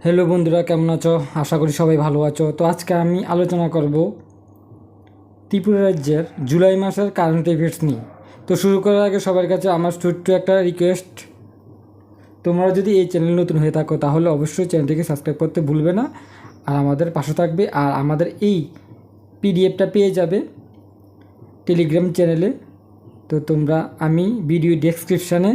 Hello বন্ধুরা, কেমন আছো? আশা করি সবাই ভালো আছো। তো আজকে আমি আলোচনা করব ত্রিপুরা রাজ্যের জুলাই মাসের কারেন্ট অ্যাফেয়ার্স নিয়ে। তো শুরু করার আগে সবার কাছে আমার ছোট্ট একটা রিকোয়েস্ট, তোমরা যদি এই চ্যানেল নতুন হয়ে থাকো তাহলে অবশ্যই চ্যানেলটিকে সাবস্ক্রাইব করতে ভুলবে না, আর আমাদের পাশে থাকবে। আর আমাদের এই পিডিএফটা পেয়ে যাবে টেলিগ্রাম চ্যানেলে। তো আমি ভিডিও ডেসক্রিপশানে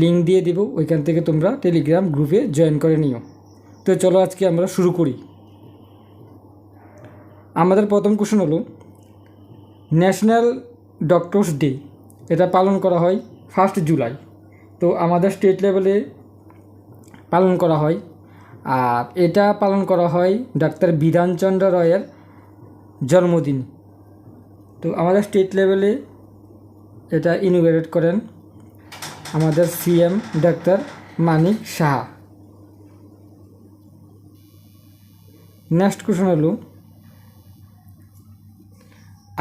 লিঙ্ক দিয়ে দেব, ওইখান থেকে তোমরা টেলিগ্রাম গ্রুপে জয়েন করে নিও। তো চলো আজকে আমরা শুরু করি। আমাদের প্রথম কোশ্চেন হলো, ন্যাশনাল ডক্টরস ডে এটা পালন করা হয় 1 জুলাই। তো আমাদের স্টেট লেভেলে পালন করা হয়, আর এটা পালন করা হয় ডাক্তার বিধানচন্দ্র রায়ের জন্মদিন। তো আমাদের স্টেট লেভেলে এটা ইনোগ্রেট করেন আমাদের CM doctor Manik Saha. Next question হলো,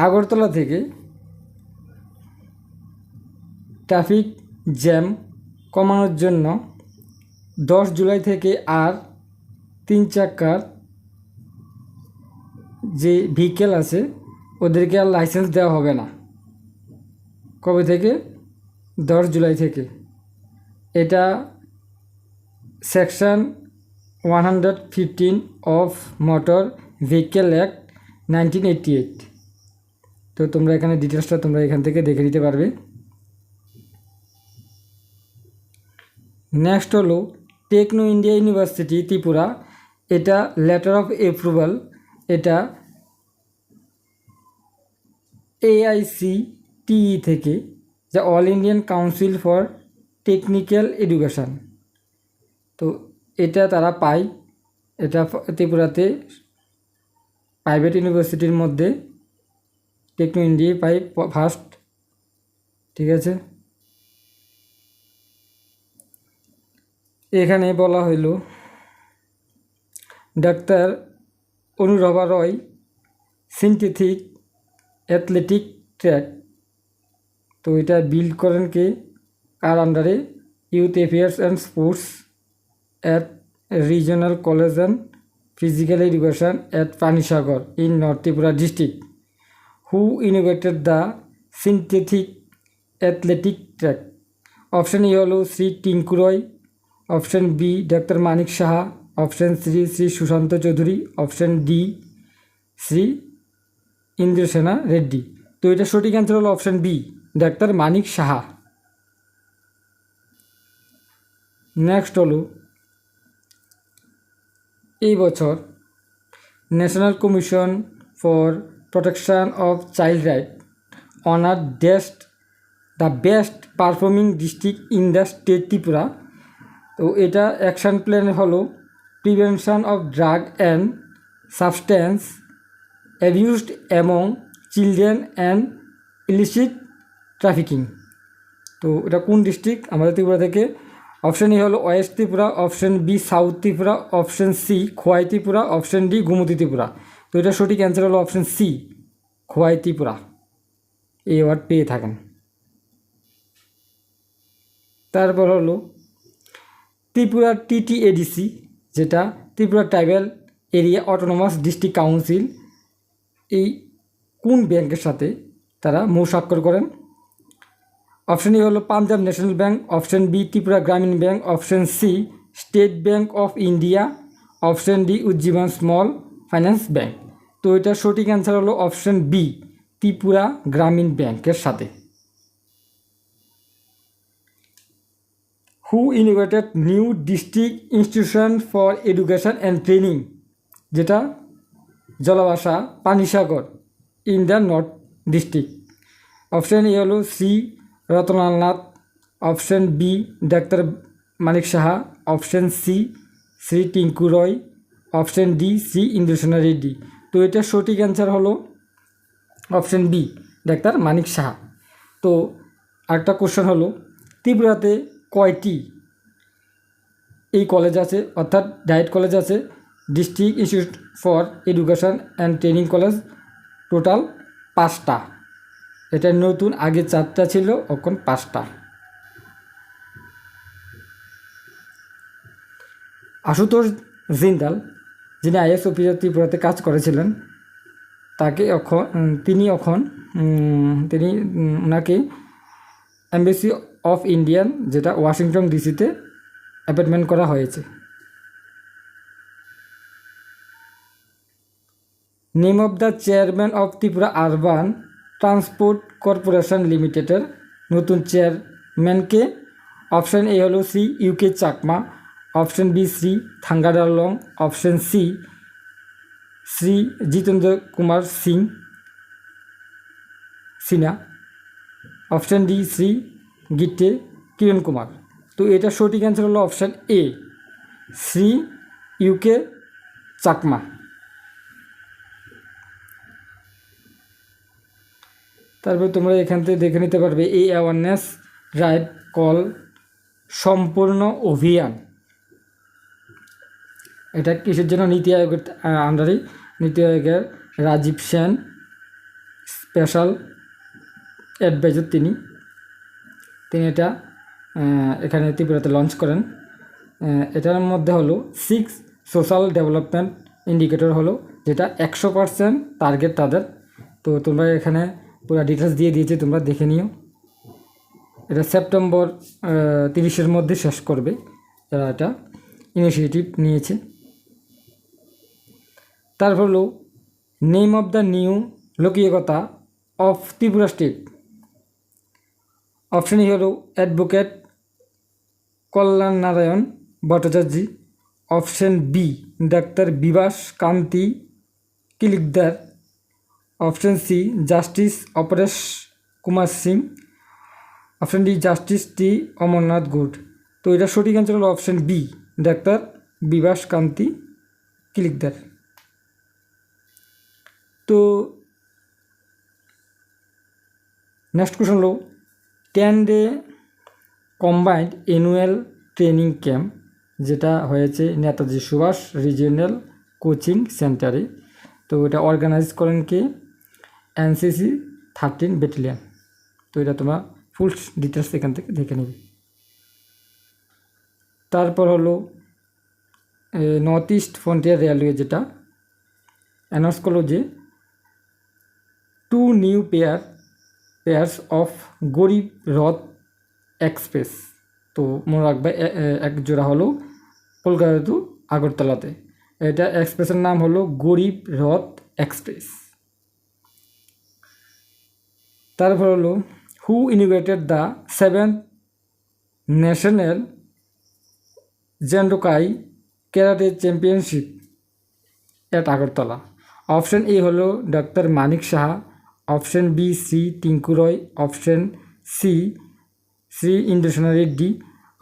আগরতলা থেকে ট্রাফিক জ্যাম কমানোর জন্য 10 জুলাই থেকে আর 3 চাকার যে ভেহিকেল আছে ওদেরকে আর লাইসেন্স দেওয়া হবে না। কবে থেকে? 10 জুলাই থেকে। এটা section 115 of motor vehicle act 1988। তো তোমরা এখানে ডিটেলসটা তোমরা এখান থেকে দেখে নিতে পারবে। নেক্সট হলো টেকনো ইন্ডিয়া ইউনিভার্সিটি ত্রিপুরা, এটা লেটার অফ অ্যাপ্রুভাল এটা AICTE থেকে, যা all Indian council for technical education. তো এটা তারা পায়, এটা ত্রিপুরাতে প্রাইভেট ইউনিভার্সিটির মধ্যে টেকনো ইন্ডিয়া পায় ফার্স্ট। ঠিক আছে, এখানে বলা হইল ডাক্তার অনুরাভা রয় সিনথেটিক অ্যাথলেটিক ট্র্যাক। তো এটা বিল্ড করেন কে, কার আন্ডারে? Youth affairs and sports at regional college and physical education at Panisagar in north Tripura district. Who innovated the synthetic athletic track? Option A হলো Shri Tinku Roy, option B doctor Manik Saha, option C Shri Sushanta Chowdhury, option D Shri Indrasena Reddy. তো এটা সঠিক অ্যান্সার হলো option B doctor Manik Saha. Next হলো, এই বছর national commission for protection of child right honour the best performing district in the state Tripura. তো এটা অ্যাকশন প্ল্যান হলো prevention of drug and substance abused among children and illicit trafficking. তো এটা কোন district আমাদের ত্রিপুরা থেকে? অপশান এ হলো west Tripura, option B south Tripura, option C Khowai Tripura, option D Gomati Tripura. তো এটা সঠিক অ্যান্সার হলো অপশান সি খোয়াই ত্রিপুরা। এই অ্যাওয়ার্ড পেয়ে থাকেন। তারপর হলো ত্রিপুরা TTADC, যেটা Tripura tribal area autonomous district council, এই কোন ব্যাংকের সাথে তারা মৌ স্বাক্ষর করেন? অপশান এ হলো Punjab national bank, option B Tripura Gramin bank, option C State Bank of India, option D Ujjivan small finance bank. তো এটা সঠিক অ্যান্সার হলো অপশান বি ত্রিপুরা গ্রামীণ ব্যাংকের সাথে। Who innovated new district institution for education and training, যেটা জলাভাষা Panisagar in the north district? Option A হলো Shri Ratanlal Nath, option B doctor Manik Saha, option C Shri Tinku Roy, option D Shri Indrasena Reddy. তো এটা সঠিক অ্যান্সার হলো option B doctor Manik Saha. তো আরেকটা কোশ্চেন হলো, ত্রিপুরাতে কয়টি এই কলেজ আছে, অর্থাৎ ডায়েট কলেজ আছে? District institute for education and training college total 5টা। এটা নতুন, আগে 4টা ছিল, এখন 5টা। আশুতোষ জিন্দাল, যিনি আইএস অফিসার ত্রিপুরাতে কাজ করেছিলেন, তিনি ওনাকে এমবেসি অফ ইন্ডিয়ান, যেটা ওয়াশিংটন ডিসিতে অ্যাপয়েন্টমেন্ট করা হয়েছে। Name of the chairman of Tripura urban transport corporation লিমিটেডের নতুন চেয়ারম্যানকে? অপশান এ হলো Shri U K Chakma, option B Shri Thangadalong, option C Shri Jitendra Kumar Sinha, option D Shri Gitte Kiran Kumar. তো এটা সঠিক অ্যান্সার হলো option A, Shri U K Chakma. তারপর তোমরা এখান থেকে দেখে নিতে পারবে এই অ্যাওয়ারনেস ড্রাইভ কল সম্পূর্ণ অভিযান, এটা কিসের জন্য? নীতি আয়োগের আন্ডারে, নীতি আয়োগের রাজীব সেন স্পেশাল অ্যাডভাইজার, তিনি এটা এখানে ত্রিপুরাতে লঞ্চ করেন। এটার মধ্যে হলো 6 সোশ্যাল ডেভেলপমেন্ট ইন্ডিকেটর হলো, যেটা 100% টার্গেট তাদের। তো তোমরা এখানে পুরো ডিটেলস দিয়ে দিয়েছে, তোমরা দেখে নিও। এটা সেপ্টেম্বর 30-এর মধ্যে শেষ করবে যারা এটা ইনিশিয়েটিভ নিয়েছে। তারপর হলো name of the new Lokayukta of Tripura state. Option E হলো advocate Kalyan Narayan Bhattacharya, option B doctor Bibhas Kanti Kilikdar, option C justice Aparesh Kumar Singh, option D justice T Amarnath Goud. তো এটা সঠিক অ্যান্সার হলো option B doctor Bibhas Kanti Kilikdar. তো নেক্সট কোশ্চেন হলো 10-day combined annual training camp, যেটা হয়েছে নেতাজি সুভাষ রিজিওনাল কোচিং সেন্টারে। তো এটা অর্গানাইজ করেন কে? NCC 13 battalion. তো এটা তোমরা ফুল ডিটেলস এখান থেকে দেখে নেবে। তারপর হলো নর্থ ইস্ট ফ্রন্টিয়ার রেলওয়ে, যেটা অ্যানাউন্স করলো যে 2 নিউ পেয়ার্স অফ গরিব রথ এক্সপ্রেস। তো মনে রাখবে এক জোড়া হলো কলকাতা টু আগরতলাতে, এটা এক্সপ্রেসের নাম হলো গরিব রথ এক্সপ্রেস। তারপর হলো who innovated the 7th national Zendokai karate championship at Agartala? Option A হলো doctor Manik Saha, option B Shri Tinku Roy, option C Shri Indrasena Reddy,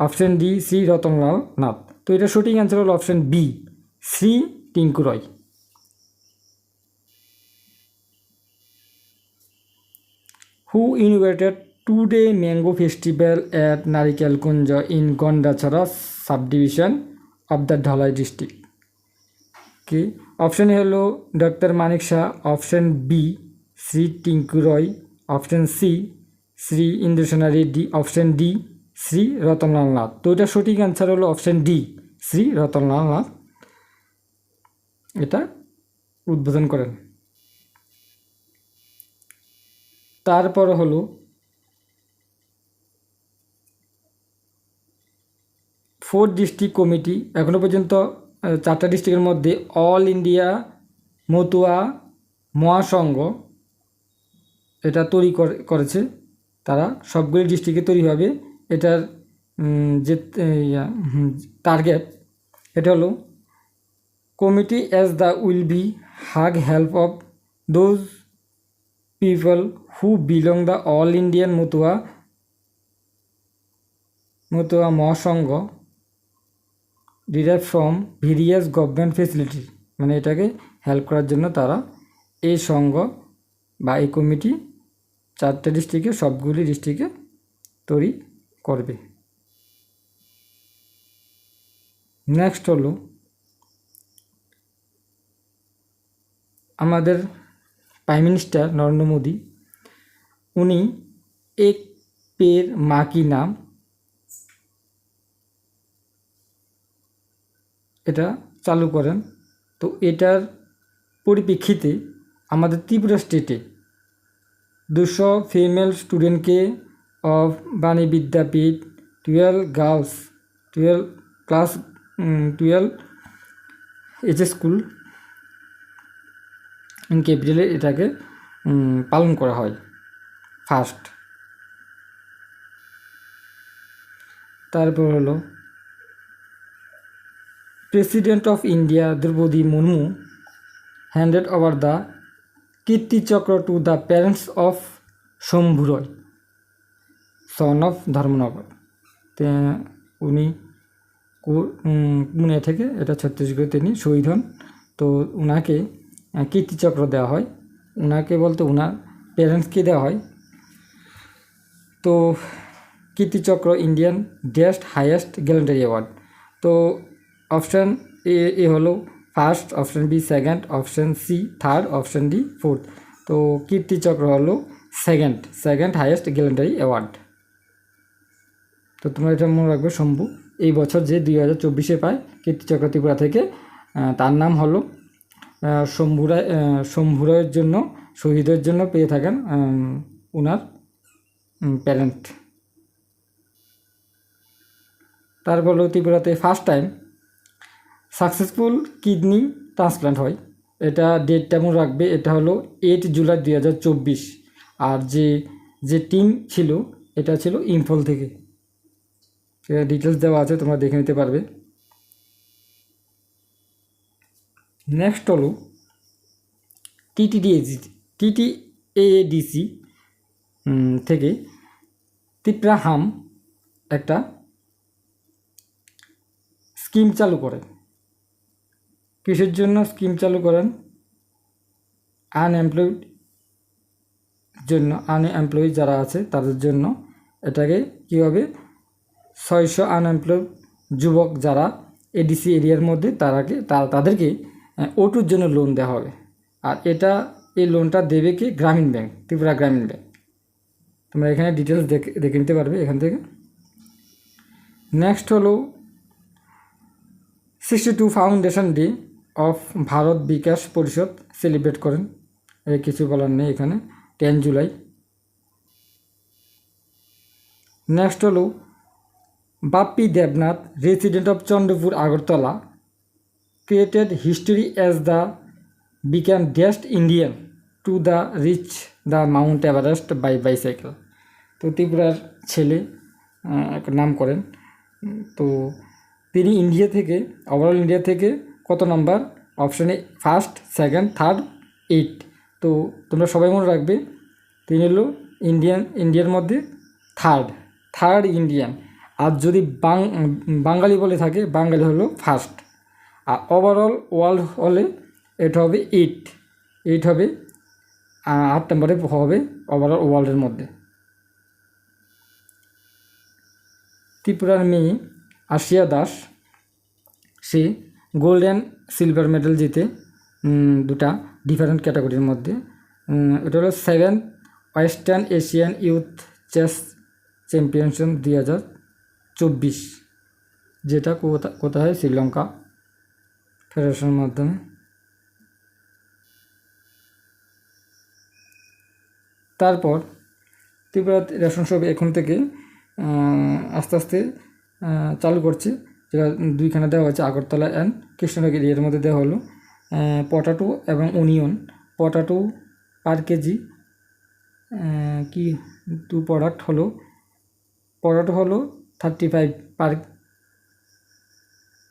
option D Shri Ratanlal Nath. তো এটা সঠিক অ্যান্সার হলো option B Shri Tinku Roy. Who innovated 2-day mango festival at Narikel Kunja in Gandacherra subdivision of the Dhalai district? কি? Option A হলো doctor Manik Shah, option B Shri Tinku Roy, option C Shri Indrasena Reddy, option D Shri Ratanlal Nath. তো এটা সঠিক অ্যান্সার হলো অপশন ডি শ্রী রতনলাল নাথ এটা উদ্বোধন করেন। তারপর হলো 4 ডিস্ট্রিক্ট কমিটি, এখনও পর্যন্ত 4টা ডিস্ট্রিক্টের মধ্যে অল ইন্ডিয়া মতুয়া মহাসংঘ এটা তৈরি করেছে, তারা সবগুলি ডিস্ট্রিক্টে তৈরি হবে। এটার যে টার্গেট, এটা হলো committee as the will be huge help of those people who belong the all Indian Matua Mahasangha derive from various government facility. মানে এটাকে হেল্প করার জন্য তারা এই সংঘ বা এই কমিটি 4টে ডিস্ট্রিক্টে সবগুলি ডিস্ট্রিক্টে তৈরি করবে। নেক্সট হলো আমাদের প্রাইম মিনিস্টার নরেন্দ্র মোদী, উনি এক পের মা কি নাম এটা চালু করেন। তো এটার পরিপ্রেক্ষিতে আমাদের ত্রিপুরা স্টেটে 200 ফিমেল স্টুডেন্টকে of Bani Vidyapith 12 girls 12 class 12 H school in ক্যাপিটালে এটাকে পালন করা হয় ফার্স্ট। তারপর হলো president of India Droupadi Murmu handed over the Kirti Chakra to the parents of Shambhu Roy son of Dharmanagar. উনি পুনে থেকে, এটা ছত্তিশগড়ে তিনি শহীদ হন। তো ওনাকে কীর্তিচক্র দেওয়া হয়, ওনাকে বলতে ওনার প্যারেন্টসকে দেওয়া হয়। তো কীর্তিচক্র ইন্ডিয়ান ডেস্ট হাইয়েস্ট গ্যালেন্টারি অ্যাওয়ার্ড। তো অপশান এ হলো first, option B second, option C third, option D fourth. তো কীর্তিচক্র হলো সেকেন্ড হাইয়েস্ট গ্যালেন্টারি অ্যাওয়ার্ড। তো তোমরা এটা মনে রাখবে, শম্ভু এই বছর যে 2024 পায় কীর্তিচক্র ত্রিপুরা থেকে, তার নাম হলো শম্ভুরায়ের জন্য, শহীদের জন্য পেয়ে থাকেন ওনার প্যারেন্ট। তারপর হলো ত্রিপুরাতে first time successful kidney transplant হয়। এটা ডেটটা মনে রাখবে, এটা হলো 8 জুলাই 2024। আর যে টিম ছিল এটা ছিল ইম্ফল থেকে। সেটা ডিটেলস দেওয়া আছে, তোমরা দেখে নিতে পারবে। নেক্সট হলো টিটিএডিসি থেকে ত্রিপুরা হাম একটা স্কিম চালু করে। কিসের জন্য স্কিম চালু করেন? আনএমপ্লয়েড যারা আছে তাদের জন্য। এটাকে কী হবে, 600 আনএমপ্লয়েড যুবক যারা এডিসি এরিয়ার মধ্যে তাদেরকে ওটুর জন্য লোন দেওয়া হবে। আর এই লোনটা দেবে কি? গ্রামীণ ব্যাংক, ত্রিপুরা গ্রামীণ ব্যাংক। তোমরা এখানে ডিটেলস দেখে নিতে পারবে এখান থেকে। নেক্সট হলো 62 ফাউন্ডেশন ডে অফ ভারত বিকাশ পরিষদ সেলিব্রেট করেন। কিছু বলার নেই এখানে, 10 জুলাই। নেক্সট হলো Bappi Debnath, resident of Chandrapur Agartala, created history as the became best Indian to the reach the mount Everest by bicycle. তো ত্রিপুরার ছেলে নাম করেন। তো তিনি ওভারঅল ইন্ডিয়া থেকে কত নাম্বার? অপশানে ফার্স্ট, সেকেন্ড, থার্ড, 8। তো তোমরা সবাই মনে রাখবে, তিনি হলো ইন্ডিয়ার মধ্যে থার্ড ইন্ডিয়ান। আর যদি বাঙালি বলে থাকে, বাঙালি হলো ফার্স্ট। আর ওভারঅল ওয়ার্ল্ড হলে এটা হবে 8 হবে, 8 নম্বরে হবে ওভারঅল ওয়ার্ল্ডের মধ্যে। ত্রিপুরার মেয়ে আশিয়া দাস, সে গোল্ড অ্যান্ড সিলভার মেডেল জিতে দুটা ডিফারেন্ট ক্যাটাগরির মধ্যে। এটা হলো 7th western Asian youth chess championship 2024, যেটা কোথায়? শ্রীলঙ্কা ফেডারেশনের মাধ্যমে। তারপর ত্রিপুরা রেশন শপ এখন থেকে আস্তে আস্তে চালু করছে, যেটা 2খানে দেওয়া হয়েছে, আগরতলা অ্যান্ড কৃষ্ণনগর এর মধ্যে দেওয়া হলো। পটাটো এবং অনিয়ন, পটাটো পার কেজি কি 2 প্রোডাক্ট হলো, পটাটো হলো 35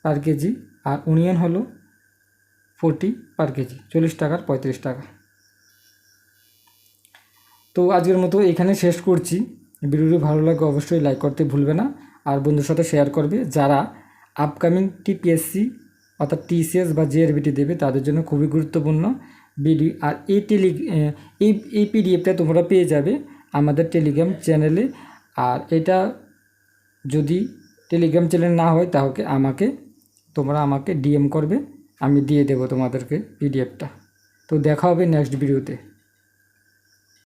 পার কেজি, আর অনিয়ন হলো 40 পার কেজি, 40 টাকার 35 টাকা। তো আজকের মতো এখানে শেষ করছি। ভিডিওটি ভালো লাগে অবশ্যই লাইক করতে ভুলবে না, আর বন্ধুর সাথে শেয়ার করবে। যারা আপকামিং টিপিএসসি অর্থাৎ টিসিএস বা জেআরবিটি দেবে তাদের জন্য খুবই গুরুত্বপূর্ণ ভিডিও। আর এই পিডিএফটা তোমরা পেয়ে যাবে আমাদের টেলিগ্রাম চ্যানেলে। আর এটা যদি টেলিগ্রাম চ্যানেল না হয় তাহলে তোমরা আমাকে ডিএম করবে, আমি দিয়ে দেবো তোমাদেরকে পিডিএফটা। তো দেখা হবে নেক্সট ভিডিওতে।